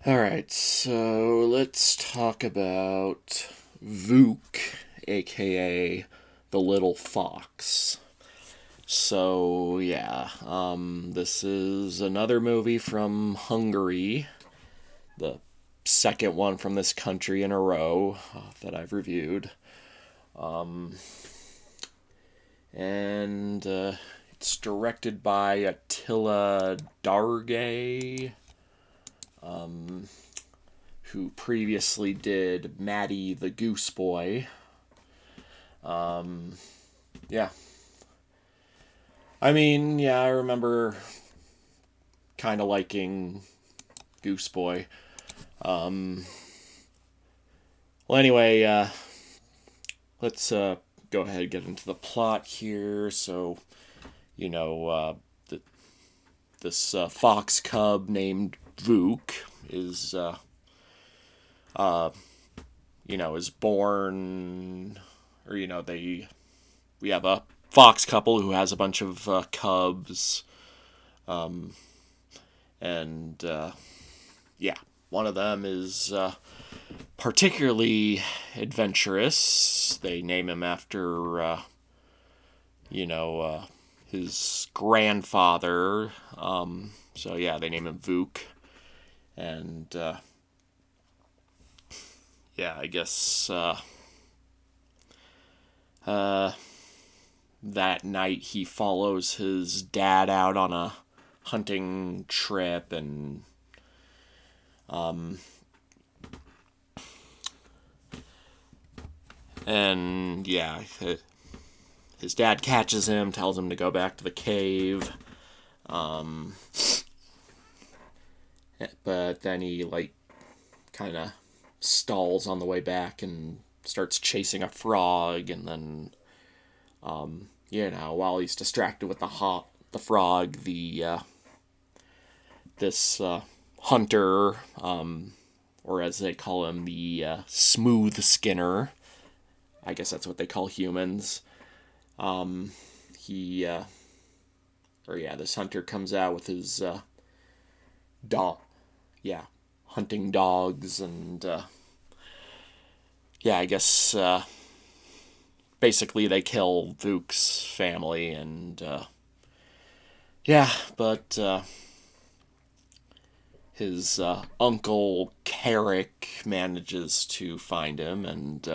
Alright, so let's talk about Vuk, aka the Little Fox. This is another movie from Hungary, the second one from this country in a row that I've reviewed. And it's directed by Attila Dargay, who previously did Maddie the Goose Boy. Yeah. I remember kind of liking Goose Boy. Um, anyway, let's go ahead and get into the plot here. So, you know, this fox cub named Vuk is, is born, we have a fox couple who has a bunch of cubs, and one of them is particularly adventurous. They name him after, his grandfather. They name him Vuk. And, I guess that night he follows his dad out on a hunting trip, and um, and yeah, his dad catches him, tells him to go back to the cave, but then he kind of stalls on the way back and starts chasing a frog, and then while he's distracted with the frog, this hunter, or as they call him, the smooth skinner. I guess that's what they call humans. This hunter comes out with his dog, hunting dogs, and I guess basically they kill Vuk's family, and but his uncle Carrick manages to find him, and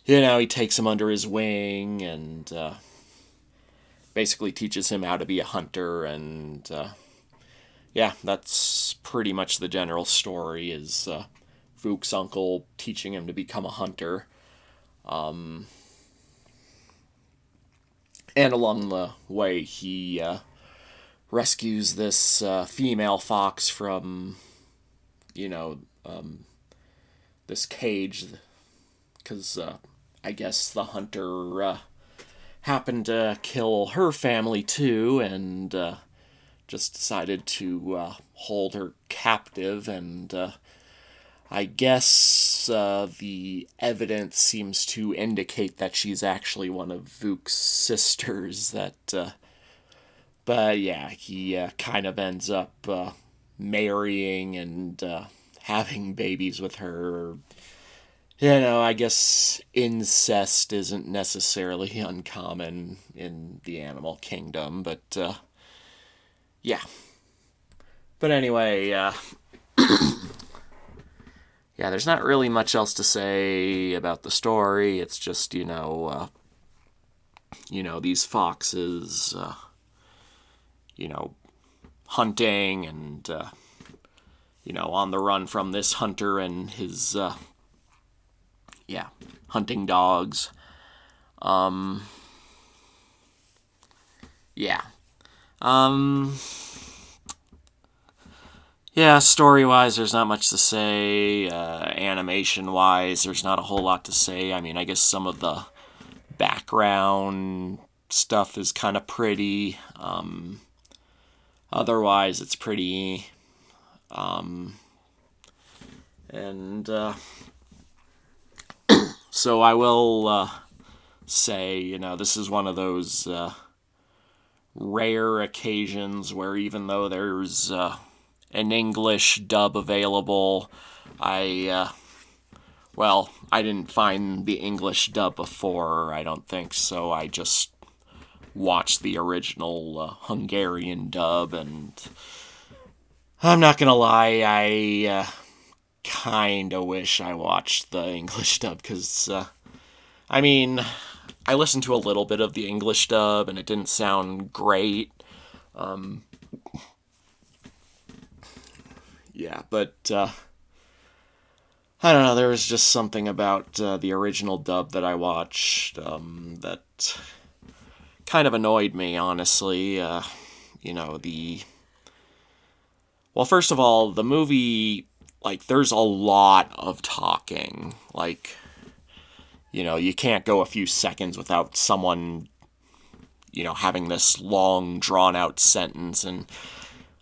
he takes him under his wing, and basically teaches him how to be a hunter, and that's pretty much the general story, is Vuk's uncle teaching him to become a hunter. And along the way, he rescues this female fox from, this cage, because I guess the hunter happened to kill her family too, and just decided to hold her captive, and I guess the evidence seems to indicate that she's actually one of Vuk's sisters. He kind of ends up marrying and having babies with her. I guess incest isn't necessarily uncommon in the animal kingdom, but yeah. But anyway, there's not really much else to say about the story. It's just, these foxes, hunting, and, on the run from this hunter and his, hunting dogs. Yeah. Story-wise, there's not much to say. Animation-wise, there's not a whole lot to say. I guess some of the background stuff is kind of pretty. Otherwise, it's pretty. So I will say, this is one of those rare occasions where, even though there's an English dub available. I I didn't find the English dub before, I don't think, so I just watched the original Hungarian dub, and I'm not gonna lie, I kind of wish I watched the English dub, because, I mean, I listened to a little bit of the English dub, and it didn't sound great. Yeah, but I don't know. There was just something about the original dub that I watched that kind of annoyed me, honestly. You know, the. Well, first of all, the movie, like, there's a lot of talking. Like, you know, you can't go a few seconds without someone, you know, having this long, drawn out sentence. And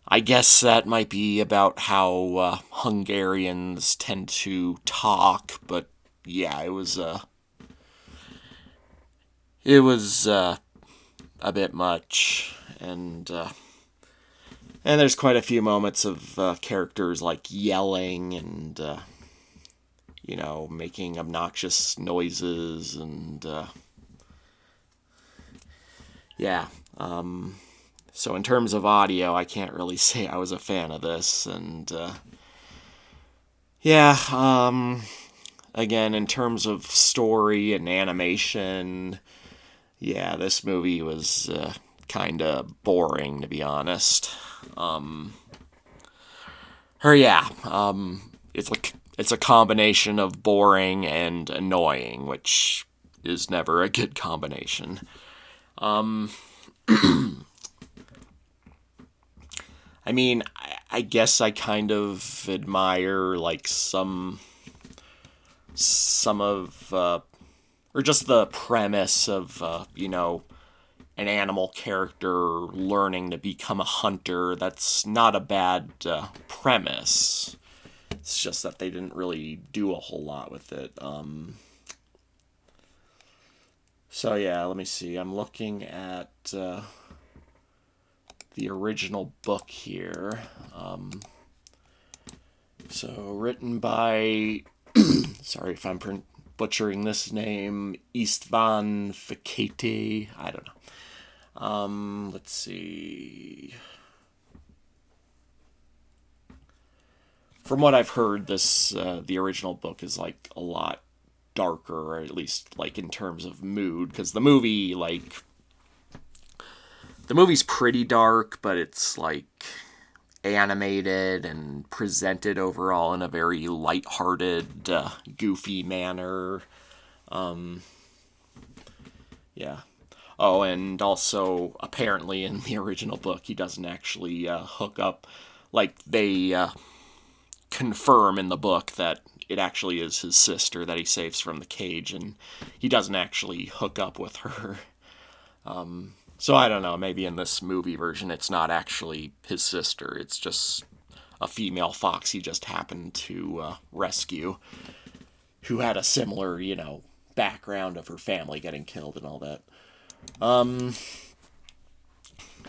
I guess that might be about how Hungarians tend to talk, but yeah, it was a bit much, and there's quite a few moments of characters like yelling and you know, making obnoxious noises, and yeah. So in terms of audio, I can't really say I was a fan of this, and yeah. Again, in terms of story and animation, yeah, this movie was kind of boring, to be honest. Or yeah, it's a combination of boring and annoying, which is never a good combination. I mean, I guess I kind of admire like some of or just the premise of you know, an animal character learning to become a hunter. That's not a bad premise. It's just that they didn't really do a whole lot with it. So yeah, let me see. I'm looking at the original book here. So written by, sorry if I'm butchering this name, Istvan Fekete. I don't know. Let's see. From what I've heard, this the original book is like a lot darker, or at least like in terms of mood, because the movie's pretty dark, but it's like animated and presented overall in a very lighthearted, goofy manner. Yeah. Oh, and also apparently in the original book, he doesn't actually hook up. Like they confirm in the book that it actually is his sister that he saves from the cage, and he doesn't actually hook up with her. So I don't know, maybe in this movie version it's not actually his sister, it's just a female fox he just happened to rescue, who had a similar, you know, background of her family getting killed and all that.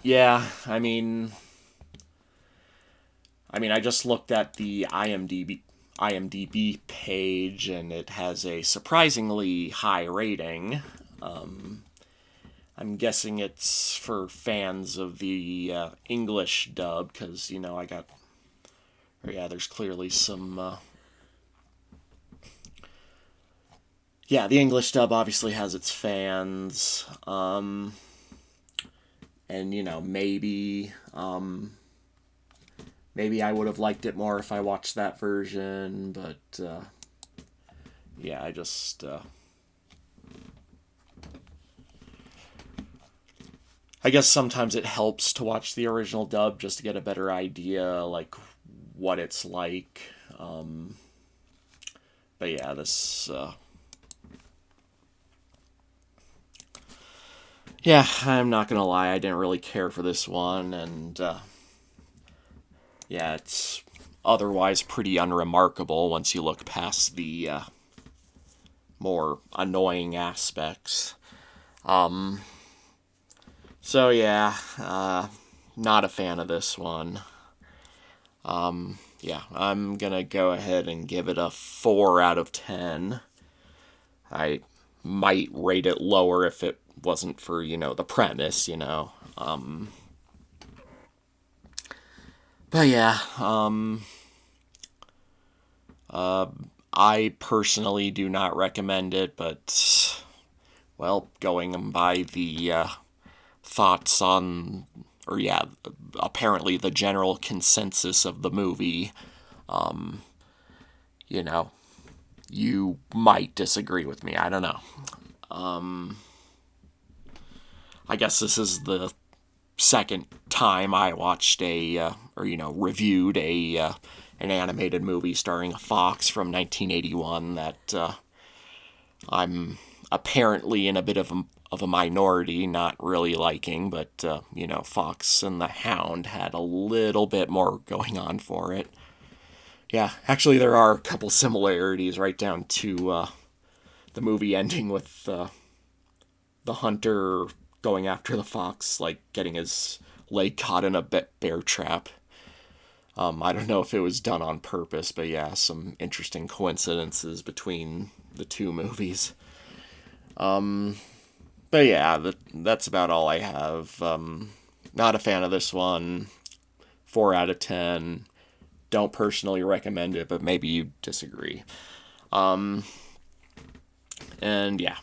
Yeah, I just looked at the IMDb page, and it has a surprisingly high rating. I'm guessing it's for fans of the English dub, because, you know, yeah, there's clearly some. Yeah, the English dub obviously has its fans. And, you know, maybe I would have liked it more if I watched that version, but yeah, I guess sometimes it helps to watch the original dub just to get a better idea, like, what it's like. But yeah, yeah, I'm not gonna lie, I didn't really care for this one, and yeah, it's otherwise pretty unremarkable once you look past the more annoying aspects. So yeah, not a fan of this one. Yeah, I'm gonna go ahead and give it a 4 out of 10. I might rate it lower if it wasn't for, the premise. But yeah, I personally do not recommend it, but, well, going by the thoughts on, or yeah, apparently the general consensus of the movie, you know, you might disagree with me. I don't know. I guess this is the second time I watched or reviewed an animated movie starring a fox from 1981 that I'm apparently in a bit of a minority, not really liking, but Fox and the Hound had a little bit more going on for it. Yeah, actually, there are a couple similarities, right down to the movie ending with the hunter going after the fox, like getting his leg caught in a bear trap. I don't know if it was done on purpose, but yeah, some interesting coincidences between the two movies. But yeah, that's about all I have. Not a fan of this one. 4 out of 10. Don't personally recommend it, but maybe you disagree. And yeah,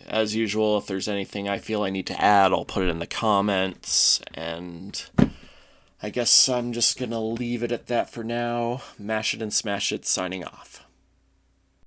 as usual, if there's anything I feel I need to add, I'll put it in the comments. And I guess I'm just going to leave it at that for now. Mash it and smash it, signing off.